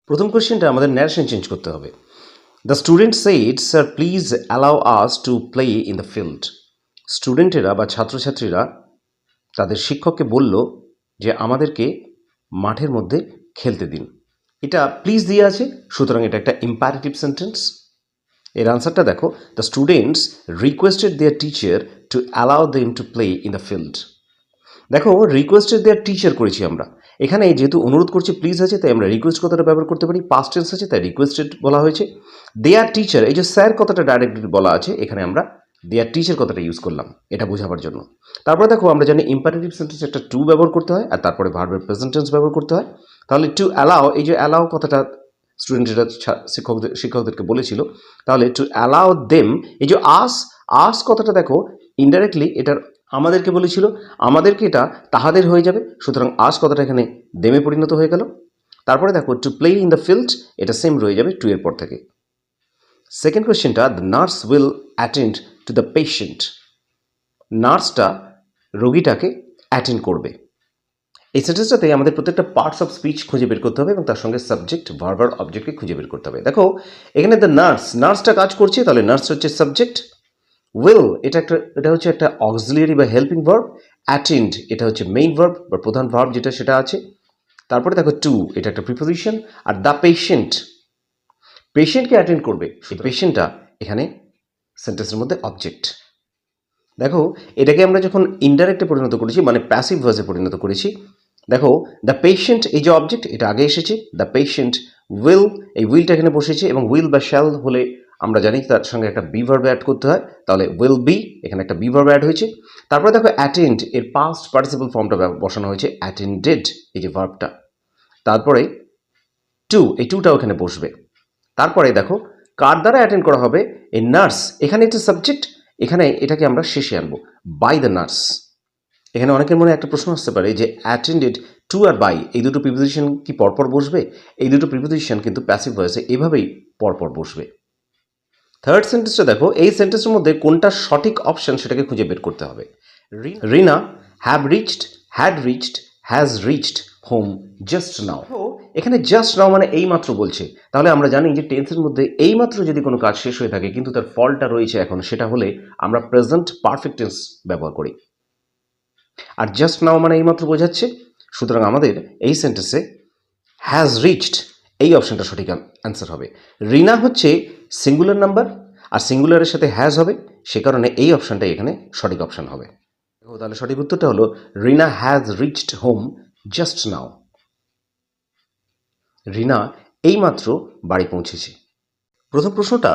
প্রথম কোশ্চেনটা আমাদের ন্যারেশন চেঞ্জ করতে হবে। The student said sir please allow us to play in the field. স্টুডেন্টেরা বা ছাত্রছাত্রীরা তাদের শিক্ষককে বলল যে আমাদেরকে মাঠের মধ্যে খেলতে দিন। এটা প্লিজ দিয়ে আছে, সুতরাং এটা একটা ইম্পারেটিভ সেন্টেন্স। এর আনসারটা দেখো, the students requested their teacher to allow them to play in the field. দেখো, রিকোয়েস্টেড দেয়ার টিচার করেছি আমরা, এখানে যেহেতু অনুরোধ করছি প্লিজ আছে তাই আমরা রিকোয়েস্ট কথাটা ব্যবহার করতে পারি। পাস্ট টেন্স আছে তাই রিকোয়েস্টেড বলা হয়েছে। দেয়ার টিচার, এই যে স্যার কথাটা ডাইরেক্টলি বলা আছে, এখানে আমরা দেয়ার টিচার কথাটা ইউজ করলাম এটা বোঝাবার জন্য। তারপরে দেখো, আমরা জানি ইম্পারেটিভ সেন্টেন্স একটা টু ব্যবহার করতে হয় আর তারপরে ভার্বের প্রেজেন্ট টেন্স ব্যবহার করতে হয়। তাহলে টু অ্যালাউ, এই যে অ্যালাউ কথাটা স্টুডেন্টরা শিক্ষকদেরকে বলেছিল, তাহলে টু অ্যালাউ দেম, এই যে আস কথাটা দেখো ইনডাইরেক্টলি এটার আমাদেরকে বলেছিল, আমাদেরকে এটা তাহাদের হয়ে যাবে, সুতরাং আস কথাটা এখানে দেমে পরিণত হয়ে গেল। তারপরে দেখো to play in the field, এটা সেম রয়ে যাবে টু এর পর থেকে। সেকেন্ড কোয়েশ্চেনটা, the nurse will attend to the patient. নার্সটা রোগীটাকে অ্যাটেন্ড করবে। এই সেন্টেন্সটাতে আমাদের প্রত্যেকটা পার্টস অফ স্পিচ খুঁজে বের করতে হবে এবং তার সঙ্গে সাবজেক্ট, ভার্ব আর অবজেক্টকে খুঁজে বের করতে হবে। দেখো এখানে দ্য নার্সটা কাজ করছে, তাহলে নার্স হচ্ছে সাবজেক্ট। উইল এটা হচ্ছে একটা অক্সিলিয়ারি বা হেল্পিং ভার্ব। অ্যাটেন্ড এটা হচ্ছে মেইন ভার্ব বা প্রধান ভার্ব যেটা সেটা আছে। তারপরে দেখো টু, এটা একটা প্রিপোজিশন। আর দ্য পেশেন্টকে অ্যাটেন্ড করবে, সেই পেশেন্টটা এখানে সেন্টেন্সের মধ্যে অবজেক্ট। দেখো এটাকে আমরা যখন ইনডাইরেক্টে পরিণত করেছি, মানে প্যাসিভ ভয়েসে পরিণত করেছি, দেখো দ্য পেশেন্ট এই যে অবজেক্ট এটা আগে এসেছে, দ্য পেশেন্ট উইল, এই উইলটা এখানে বসেছে এবং উইল বা শ্যাল হলে আমরা জানি তার সঙ্গে একটা বি ভার্ব অ্যাড করতে হয়, তাহলে উইল বি, এখানে একটা বি ভার্ব অ্যাড হয়েছে। তারপরে দেখো অ্যাটেন্ড এর পাস্ট পার্টিসিপল ফর্মটা বসানো হয়েছে অ্যাটেন্ডেড, এই যে ভার্বটা। তারপরে টু, এই টুটাও এখানে বসবে। তারপরে দেখো কার দ্বারা অ্যাটেন্ড করা হবে, এই নার্স, এখানে একটা সাবজেক্ট, এখানে এটাকে আমরা শেষে আনবো, বাই দ্য নার্স। এখানে অনেকের মনে একটা প্রশ্ন আসতে পারে যে অ্যাটেন্ডেড, টু আর বাই এই দুটো প্রিপোজিশন কি পরপর বসবে? এই দুটো প্রিপোজিশন কিন্তু প্যাসিভ ভয়েসে এভাবেই পরপর বসবে। থার্ড সেন্টেন্সটা দেখো, এই সেন্টেন্সের মধ্যে কোনটা সঠিক অপশন সেটাকে খুঁজে বের করতে হবে। Reena have reached, had reached, has reached home just now. এখানে জাস্ট নাও মানে এই মাত্র বলছে, তাহলে আমরা জানি যে টেন্সের মধ্যে এই মাত্র যদি কোনো কাজ শেষ হয়ে থাকে কিন্তু তার ফলটা রয়েছে এখন, সেটা হলে আমরা প্রেজেন্ট পারফেক্ট টেন্স ব্যবহার করি। আর জাস্ট নাও মানে এইমাত্র বোঝাচ্ছে, সুতরাং আমাদের এই সেন্টেন্সে হ্যাজ রিচড এই অপশনটা সঠিক অ্যান্সার হবে। রিনা হচ্ছে সিঙ্গুলার নাম্বার আর সিঙ্গুলারের সাথে হ্যাজ হবে, সে কারণে এই অপশনটাই এখানে সঠিক অপশন হবে। তাহলে সঠিক উত্তরটা হলো Reena has reached home just now. রিনা এইমাত্র বাড়ি পৌঁছেছে। প্রথম প্রশ্নটা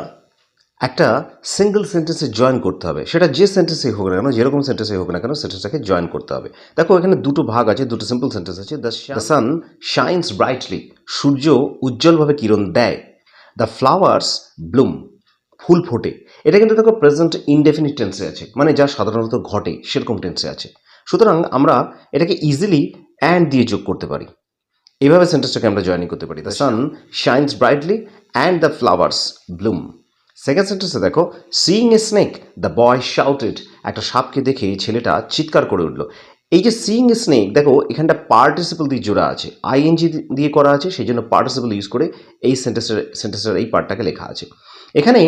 একটা সিঙ্গেল সেন্টেন্সে জয়েন করতে হবে, সেটা যে সেন্টেন্সে হোক না কেন, যেরকম সেন্টেন্সে হোক না কেন, সেন্টেন্সটাকে জয়েন করতে হবে। দেখো এখানে দুটো ভাগ আছে, দুটো সিম্পল সেন্টেন্স আছে। দ্য সান শাইন্স ব্রাইটলি, সূর্য উজ্জ্বলভাবে কিরণ দেয়। দ্য ফ্লাওয়ার্স ব্লুম, ফুল ফোটে। এটা কিন্তু দেখো প্রেজেন্ট ইনডেফিনিট টেন্সে আছে, মানে যা সাধারণত ঘটে সেরকম টেন্সে আছে। সুতরাং আমরা এটাকে ইজিলি অ্যান্ড দিয়ে যোগ করতে পারি, এইভাবে সেন্টেন্সটাকে আমরা জয়েনিং করতে পারি। The sun shines brightly and the flowers Bloom. Second সেন্টেন্সে দেখো, seeing a snake the boy shouted, একটা সাপকে দেখে ছেলেটা চিৎকার করে উঠল। এই যে সিইং এ স্নেক, দেখো এখানটা পার্টিসিপল দিয়ে জোড়া আছে, আইএনজি দিয়ে করা আছে, সেই জন্য পার্টিসিপল ইউজ করে এই সেন্টেন্সের এই পার্টটাকে লেখা আছে। এখানে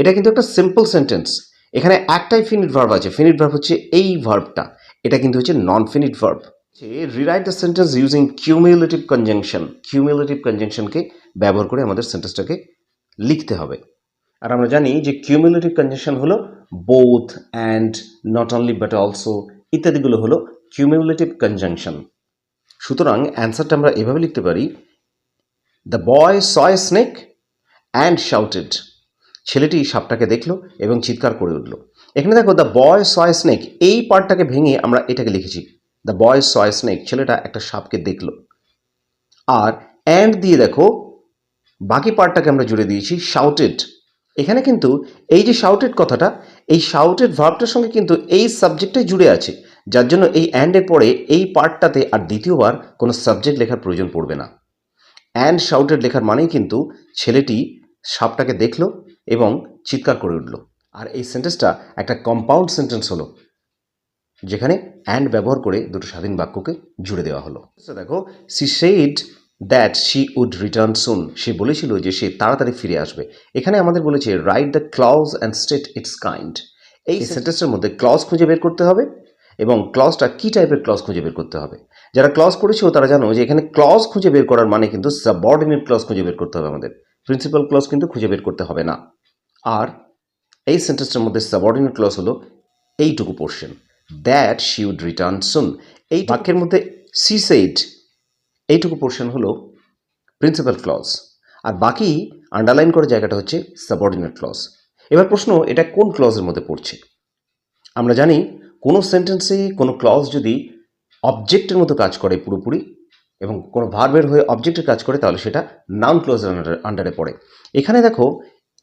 এটা কিন্তু একটা সিম্পল সেন্টেন্স, এখানে একটাই ফিনিট ভার্ব আছে, ফিনিট ভার্ব হচ্ছে এই ভার্বটা, এটা কিন্তু হচ্ছে non finite verb. Rewrite the sentence using cumulative conjunction, cumulative কনজাংশনকে ব্যবহার করে আমাদের সেন্টেন্সটাকে লিখতে হবে। আর আমরা জানি যে কিউমুলেটিভ কনজাংশন হলো both, and, not only but also ইত্যাদিগুলো হলো কিউমুলেটিভ কনজাংশন। সুতরাং অ্যান্সারটা আমরা এভাবে লিখতে পারি, the boy saw a snake and shouted, ছেলেটি সাপটাকে দেখলো এবং চিৎকার করে উঠল। এখানে দেখো the boy saw a snake, এই পার্টটাকে ভেঙে আমরা এটাকে লিখেছি, the boy saw a snake, ছেলেটা একটা সাপকে দেখলো। আর অ্যান্ড দিয়ে দেখো বাকি পার্টটাকে আমরা জুড়ে দিয়েছি শাউটেড। এখানে কিন্তু এই যে শাউটেড কথাটা, এই শাউটেড ভার্বটার সঙ্গে কিন্তু এই সাবজেক্টটাই জুড়ে আছে, যার জন্য এই অ্যান্ডের পরে এই পার্টটাতে আর দ্বিতীয়বার কোনো সাবজেক্ট লেখার প্রয়োজন পড়বে না। অ্যান্ড শাউটেড লেখার মানেই কিন্তু ছেলেটি সাপটাকে দেখলো এবং চিৎকার করে উঠল। আর এই সেন্টেন্সটা একটা কম্পাউন্ড সেন্টেন্স হলো, যেখানে অ্যান্ড ব্যবহার করে দুটো স্বাধীন বাক্যকে জুড়ে দেওয়া হলো। দেখো, she said that she would return soon, সে বলেছিল যে সে তাড়াতাড়ি ফিরে আসবে। এখানে আমাদের বলেছে write the clause and state its kind. এই সেন্টেন্সের মধ্যে ক্লজ খুঁজে বের করতে হবে এবং ক্লজটা কী টাইপের ক্লজ খুঁজে বের করতে হবে। যারা ক্লজ করেছো তারা জানো যে এখানে ক্লজ খুঁজে বের করার মানে কিন্তু সাবঅর্ডিনেট ক্লজ খুঁজে বের করতে হবে আমাদের, প্রিন্সিপাল ক্লজ কিন্তু খুঁজে বের করতে হবে না। আর এই সেন্টেন্সটার মধ্যে সাবঅর্ডিনেট ক্লজ হলো এইটুকু portion, that she would return soon. এই বাক্যের মধ্যে সি সেড এইটুকু পোর্শন হলো প্রিন্সিপাল ক্লজ, আর বাকি আন্ডারলাইন করা জায়গাটা হচ্ছে সাবঅর্ডিনেট ক্লজ। এবার প্রশ্ন, এটা কোন ক্লজের মধ্যে পড়ছে? আমরা জানি কোনো সেন্টেন্সে কোনো ক্লজ যদি অবজেক্টের মতো কাজ করে পুরোপুরি এবং কোনো ভার্বের হয়ে অবজেক্টের কাজ করে তাহলে সেটা নাউন ক্লজের আন্ডারে পড়ে। এখানে দেখো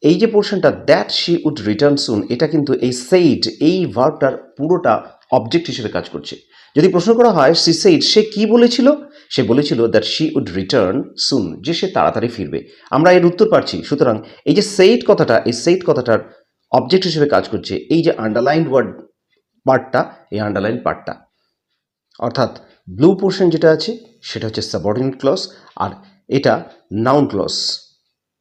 এই যে পোর্শনটা দ্যাট শি উড রিটার্ন সুন, এটা কিন্তু এই সেইড এই ভার্বটার পুরোটা অবজেক্ট হিসেবে কাজ করছে। যদি প্রশ্ন করা হয় সি সেইড, সে কি বলেছিল? সে বলেছিল দ্যাট শি উড রিটার্ন সুন, যে সে তাড়াতাড়ি ফিরবে। আমরা এর উত্তর পাচ্ছি। সুতরাং এই যে সেইড কথাটা, এই সেইড কথাটার অবজেক্ট হিসেবে কাজ করছে এই যে আন্ডারলাইন ওয়ার্ড পার্টটা, এই আন্ডারলাইন পার্টটা, অর্থাৎ ব্লু পোর্শন যেটা আছে সেটা হচ্ছে সাবঅর্ডিনেট ক্লজ আর এটা নাউন ক্লজ।